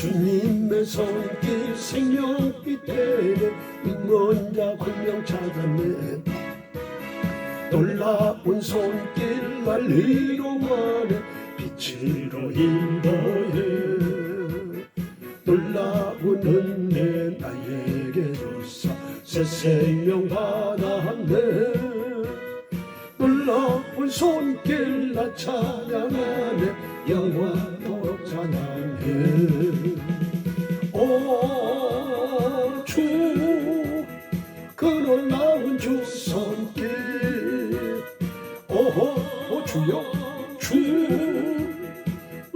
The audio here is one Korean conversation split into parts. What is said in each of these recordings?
주님의 손길 생명빛 되네. 믿는 자 분명 찾았네. 놀라운 손길 날 이루만해 빛으로 인도해. 놀라운 은혜 나에게 주사 새 생명 받았네. 놀라운 손길 나 찬양하네. 영원토록 찬양해. 오 주 그 놀라운 주 손길. 오 주여 주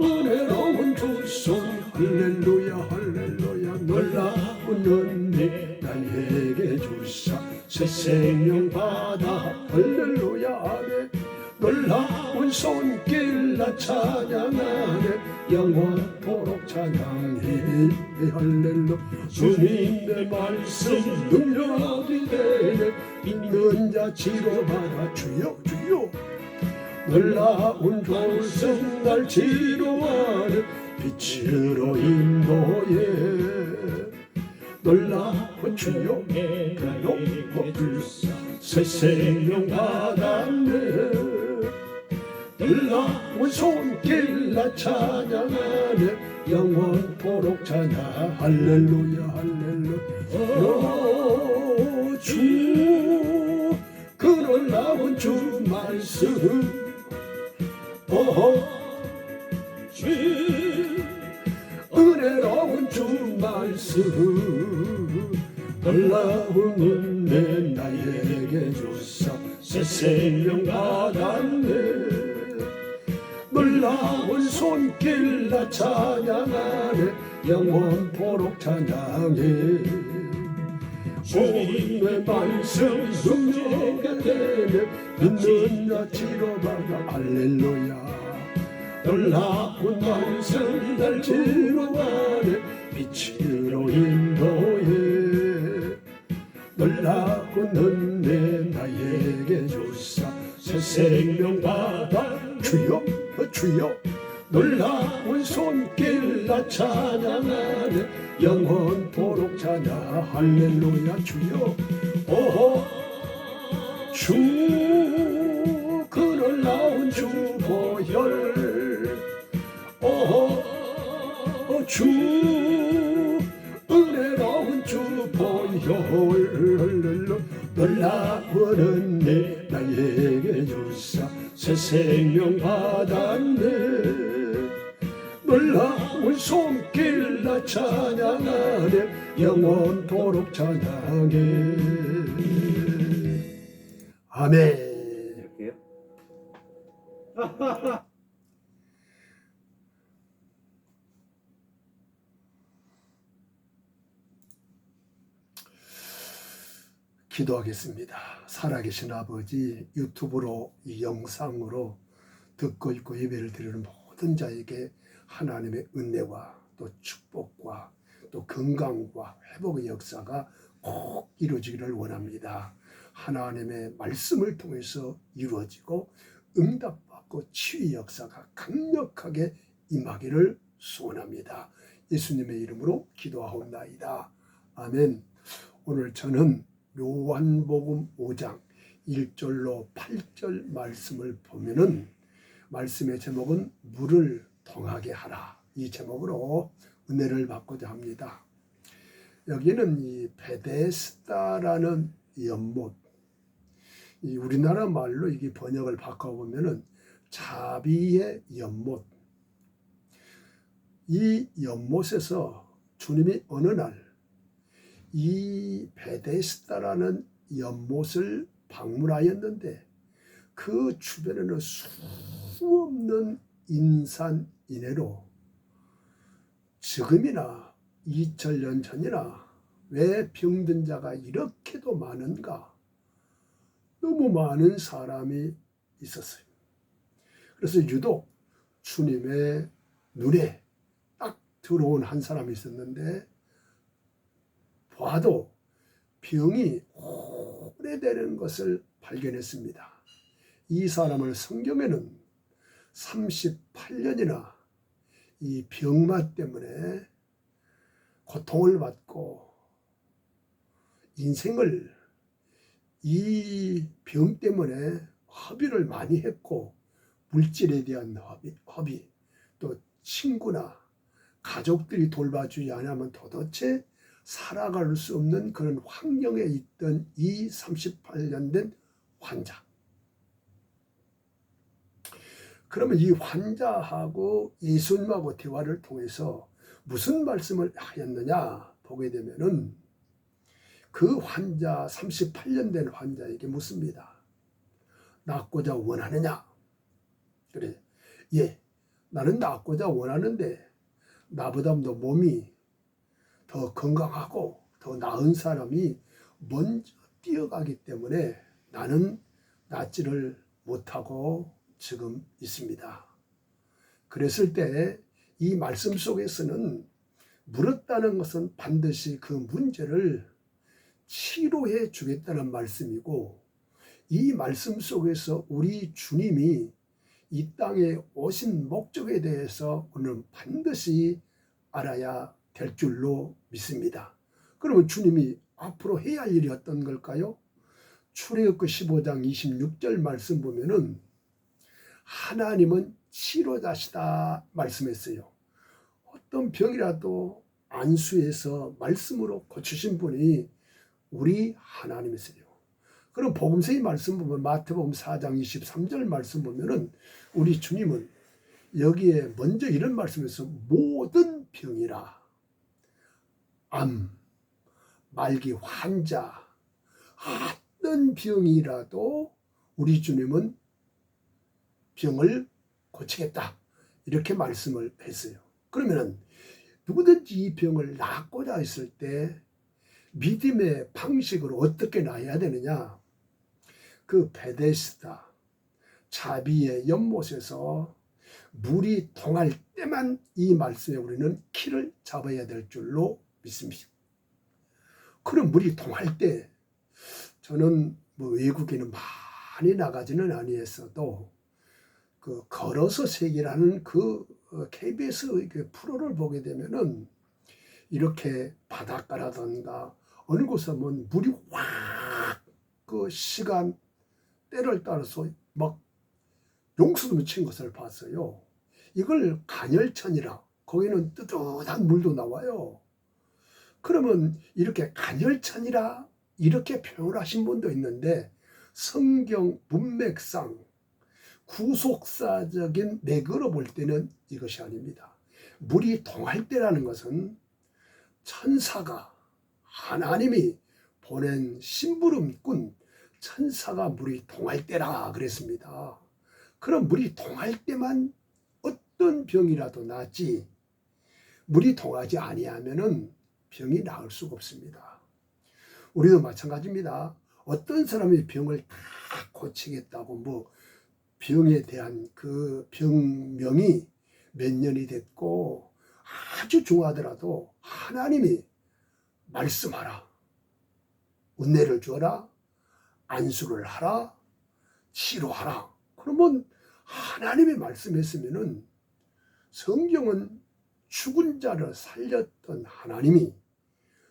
은혜로운 주 손. 할렐루야 할렐루야. 놀라운 은혜 나에게 주사 새 생명 받아. 할렐루야 아멘. 놀라운 손길 나 찬양하네. 영원토록 찬양해. 할렐루야. 주님의 말씀 능력이 되네. 믿는 자 치료받아. 주여 주여. 놀라운 말씀 날 치료하네. 빛으로 인도해. 놀라운 주여 그로 불사 새 생명 받았네. 놀라운 손길 나 찬양하네. 영원토록 찬양. 할렐루야 할렐루야. 주 그 놀라운 주 말씀. 주 은혜로운 주 말씀. 놀라운 은혜 나에게 주사 새 생명 받았네. 놀라운 손길 나 찬양하네. 영원토록 찬양해. 주님의 말씀 능력이 되네. 믿는 자 치료받아. 할렐루야. 놀라운 말씀 날 치료하네. 빛으로 인도해. 놀라운 은혜 나에게 주사 새 생명 받아. 주여 주여. 놀라운 손길 나 찬양하네. 영원토록 찬양. 할렐루야 주여. 주 그 놀라운 주 보혈. 주 은혜로운 주 보혈. 놀라운 은혜 나에게 주사 새 생명 받았네. 놀라운 손길 나 찬양하네. 영원토록 찬양해. 아멘. 이렇게요? 기도하겠습니다. 살아계신 아버지, 유튜브로 이 영상으로 듣고 있고 예배를 드리는 모든 자에게 하나님의 은혜와 또 축복과 또 건강과 회복의 역사가 꼭 이루어지기를 원합니다. 하나님의 말씀을 통해서 이루어지고 응답받고 치유의 역사가 강력하게 임하기를 소원합니다. 예수님의 이름으로 기도하옵나이다. 아멘. 오늘 저는 요한복음 5장 1절로 8절 말씀을 보면은 말씀의 제목은 물을 통하게 하라. 이 제목으로 은혜를 받고자 합니다. 여기는 이 베데스다라는 연못, 이 우리나라 말로 이게 번역을 바꿔보면은 자비의 연못. 이 연못에서 주님이 어느 날 이 베데스다라는 연못을 방문하였는데 그 주변에는 수없는 인산인해로 지금이나 2000년 전이나 왜 병든 자가 이렇게도 많은가? 너무 많은 사람이 있었어요. 그래서 유독 주님의 눈에 딱 들어온 한 사람이 있었는데 봐도 병이 오래되는 것을 발견했습니다. 이 사람을 성경에는 38년이나 이 병맛 때문에 고통을 받고 인생을 이 병 때문에 허비를 많이 했고, 물질에 대한 허비, 또 친구나 가족들이 돌봐주지 않으면 도대체 살아갈 수 없는 그런 환경에 있던 이 38년 된 환자. 그러면 이 환자하고 예수님하고 대화를 통해서 무슨 말씀을 하였느냐 보게 되면은, 그 환자, 38년 된 환자에게 묻습니다. 낫고자 원하느냐? 그래, 예, 나는 낫고자 원하는데 나보다 더 몸이 더 건강하고 더 나은 사람이 먼저 뛰어가기 때문에 나는 낫지를 못하고 지금 있습니다. 그랬을 때 이 말씀 속에서는 물었다는 것은 반드시 그 문제를 치료해 주겠다는 말씀이고, 이 말씀 속에서 우리 주님이 이 땅에 오신 목적에 대해서 우리는 반드시 알아야 될 줄로 믿습니다. 그러면 주님이 앞으로 해야 할 일이 어떤 걸까요? 출애굽기 15장 26절 말씀 보면은 하나님은 치료자시다 말씀했어요. 어떤 병이라도 안수해서 말씀으로 고치신 분이 우리 하나님이세요. 그럼 복음서의 말씀 보면 마태복음 4장 23절 말씀 보면은 우리 주님은 여기에 먼저 이런 말씀에서 모든 병이라, 암, 말기, 환자, 어떤 병이라도 우리 주님은 병을 고치겠다, 이렇게 말씀을 했어요. 그러면은 누구든지 이 병을 낫고자 했을 때 믿음의 방식으로 어떻게 나아야 되느냐? 그 베데스다 자비의 연못에서 물이 통할 때만 이 말씀에 우리는 키를 잡아야 될 줄로 믿습니다. 그럼 물이 통할 때, 저는 뭐 외국에는 많이 나가지는 아니했어도 그 걸어서 세계라는 그 KBS 그 프로를 보게 되면은 이렇게 바닷가라든가 어느 곳에 보면 물이 확 그 시간 때를 따라서 막 용수도 맺힌 것을 봤어요. 이걸 간열천이라, 거기는 뜨뜻한 물도 나와요. 그러면 이렇게 간열천이라 이렇게 표현을 하신 분도 있는데, 성경 문맥상 구속사적인 맥으로 볼 때는 이것이 아닙니다. 물이 통할 때라는 것은 천사가, 하나님이 보낸 심부름꾼 천사가 물이 통할 때라 그랬습니다. 그럼 물이 통할 때만 어떤 병이라도 낫지, 물이 통하지 아니하면은 병이 나을 수가 없습니다. 우리도 마찬가지입니다. 어떤 사람이 병을 다 고치겠다고 뭐 병에 대한 그 병명이 몇 년이 됐고 아주 중하더라도 하나님이 말씀하라, 은혜를 주어라, 안수를 하라, 치료하라. 그러면 하나님이 말씀했으면은, 성경은 죽은 자를 살렸던 하나님이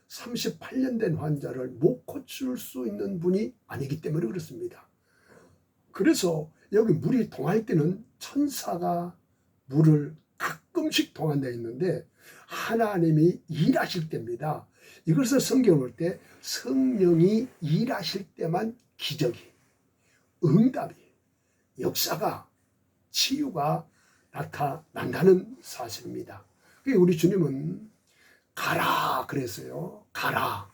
38년 된 환자를 못 고칠 수 있는 분이 아니기 때문에 그렇습니다. 그래서 여기 물이 통할 때는 천사가 물을 가끔씩 통한다 했는데 하나님이 일하실 때입니다. 이것을 성경을 볼 때 성령이 일하실 때만 기적이, 응답이, 역사가, 치유가 나타난다는 사실입니다. 우리 주님은 가라 그랬어요. 가라.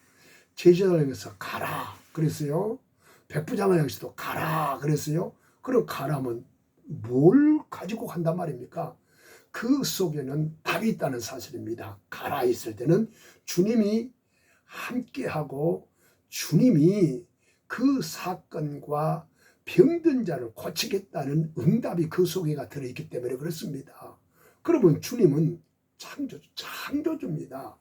제자들에게서 가라 그랬어요. 백부장을 향해서도 가라 그랬어요. 그럼 가라면 뭘 가지고 간단 말입니까? 그 속에는 답이 있다는 사실입니다. 가라 있을 때는 주님이 함께하고 주님이 그 사건과 병든 자를 고치겠다는 응답이 그 속에가 들어있기 때문에 그렇습니다. 그러면 주님은 창조주입니다.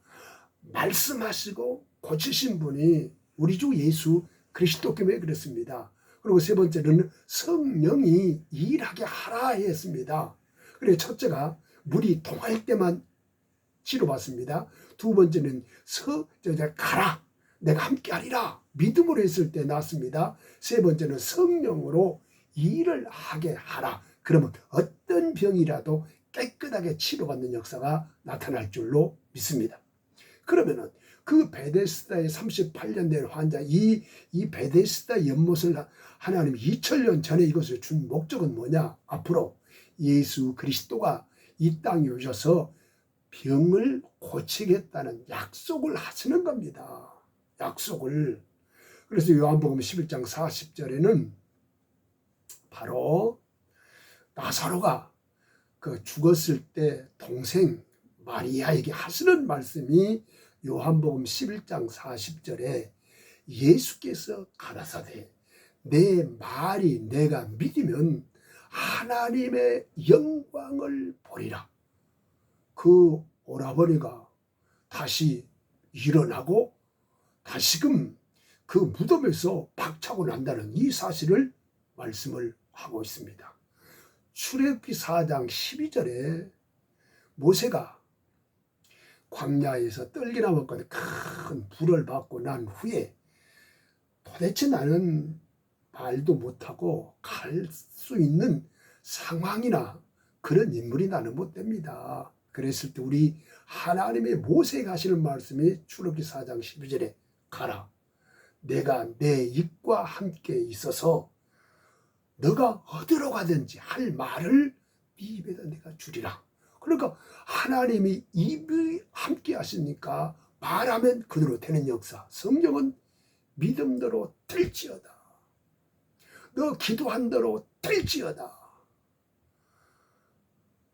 말씀하시고 고치신 분이 우리 주 예수 그리스도 때문에 그렇습니다. 그리고 세 번째는 성령이 일하게 하라 했습니다. 그래, 첫째가 물이 통할 때만 치료받습니다. 두 번째는 가라, 내가 함께하리라, 믿음으로 했을 때 낫습니다. 세 번째는 성령으로 일을 하게 하라. 그러면 어떤 병이라도 깨끗하게 치료받는 역사가 나타날 줄로 믿습니다. 그러면은 그 베데스다의 38년 된 환자, 이 베데스다 연못을 하나님 2000년 전에 이것을 준 목적은 뭐냐? 앞으로 예수 그리스도가 이 땅에 오셔서 병을 고치겠다는 약속을 하시는 겁니다. 약속을. 그래서 요한복음 11장 40절에는 바로 나사로가 그 죽었을 때 동생 마리아에게 하시는 말씀이 요한복음 11장 40절에 예수께서 가라사대 내 말이 내가 믿으면 하나님의 영광을 보리라. 그 오라버니가 다시 일어나고 다시금 그 무덤에서 박차고 난다는 이 사실을 말씀을 하고 있습니다. 출애굽기 4장 12절에 모세가 광야에서 떨기나무 가운데 큰 불을 받고 난 후에 도대체 나는 말도 못하고 갈 수 있는 상황이나 그런 인물이 나는 못 됩니다. 그랬을 때 우리 하나님의 모세가 하시는 말씀이 출애굽기 4장 12절에 가라. 내가 내 입과 함께 있어서 너가 어디로 가든지 할 말을 네 입에다 내가 주리라. 그러니까 하나님이 입이 함께 하시니까 말하면 그대로 되는 역사. 성경은 믿음대로 될지어다. 너 기도한 대로 될지어다.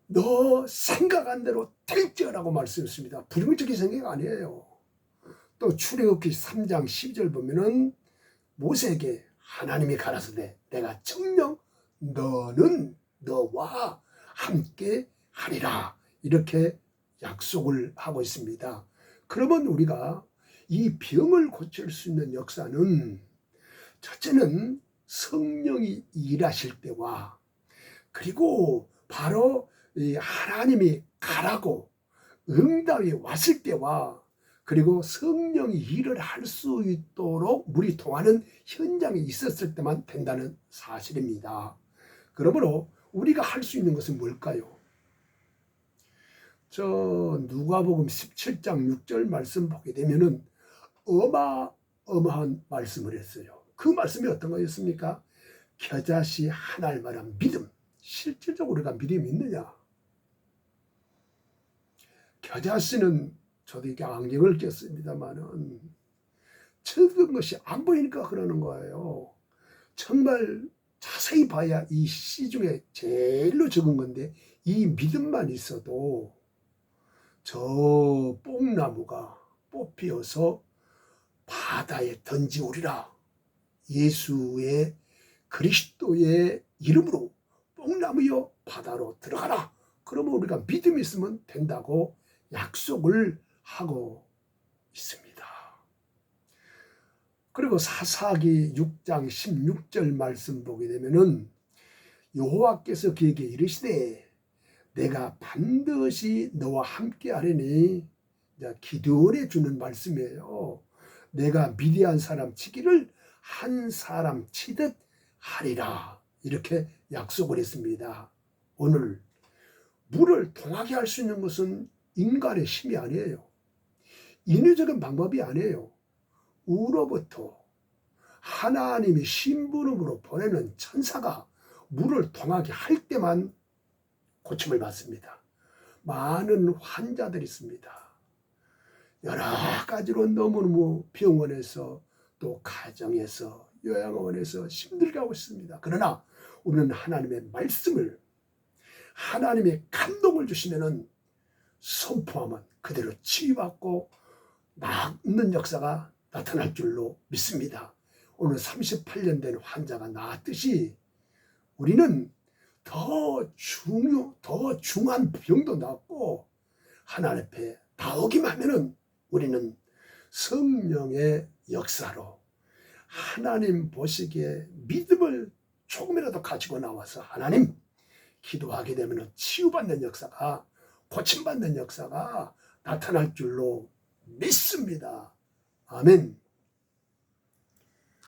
너 생각한 대로 될지어라고 말씀했습니다. 부정적인 생각 아니에요. 또 출애굽기 3장 12절 보면은 모세에게 하나님이 가라사대 내가 정녕 너는 너와 함께 하리라 이렇게 약속을 하고 있습니다. 그러면 우리가 이 병을 고칠 수 있는 역사는 첫째는 성령이 일하실 때와 그리고 바로 하나님이 가라고 응답이 왔을 때와 그리고 성령이 일을 할 수 있도록 물이 통하는 현장에 있었을 때만 된다는 사실입니다. 그러므로 우리가 할 수 있는 것은 뭘까요? 저 누가복음 17장 6절 말씀 보게 되면은 어마어마한 말씀을 했어요. 그 말씀이 어떤 거였습니까? 겨자씨 한 알만한 믿음. 실질적으로 우리가 믿음이 있느냐? 겨자씨는 저도 이렇게 안경을 꼈습니다만은 적은 것이 안 보이니까 그러는 거예요. 정말 자세히 봐야 이 씨 중에 제일로 적은 건데 이 믿음만 있어도 저 뽕나무가 뽑히어서 바다에 던지우리라. 예수의 그리스도의 이름으로 뽕나무여 바다로 들어가라. 그러면 우리가 믿음이 있으면 된다고 약속을 하고 있습니다. 그리고 사사기 6장 16절 말씀 보게 되면은 여호와께서 그에게 이르시되 내가 반드시 너와 함께 하리니 기드온에 주는 말씀이에요. 내가 미디안 사람 치기를 한 사람 치듯 하리라 이렇게 약속을 했습니다. 오늘 물을 통하게 할 수 있는 것은 인간의 힘이 아니에요. 인위적인 방법이 아니에요. 우로부터 하나님이 심부름으로 보내는 천사가 물을 통하게 할 때만 고침을 받습니다. 많은 환자들이 있습니다. 여러 가지로 너무너무 병원에서 또 가정에서 요양원에서 힘들게 하고 있습니다. 그러나 우리는 하나님의 말씀을 하나님의 감동을 주시면은 선포하면 그대로 치유받고 낫는 역사가 나타날 줄로 믿습니다. 오늘 38년 된 환자가 나았듯이 우리는 더 중한 병도 낫고 하나님 앞에 나오기만 하면은 우리는 성령의 역사로 하나님 보시기에 믿음을 조금이라도 가지고 나와서 하나님 기도하게 되면 치유받는 역사가 고침받는 역사가 나타날 줄로 믿습니다. 아멘.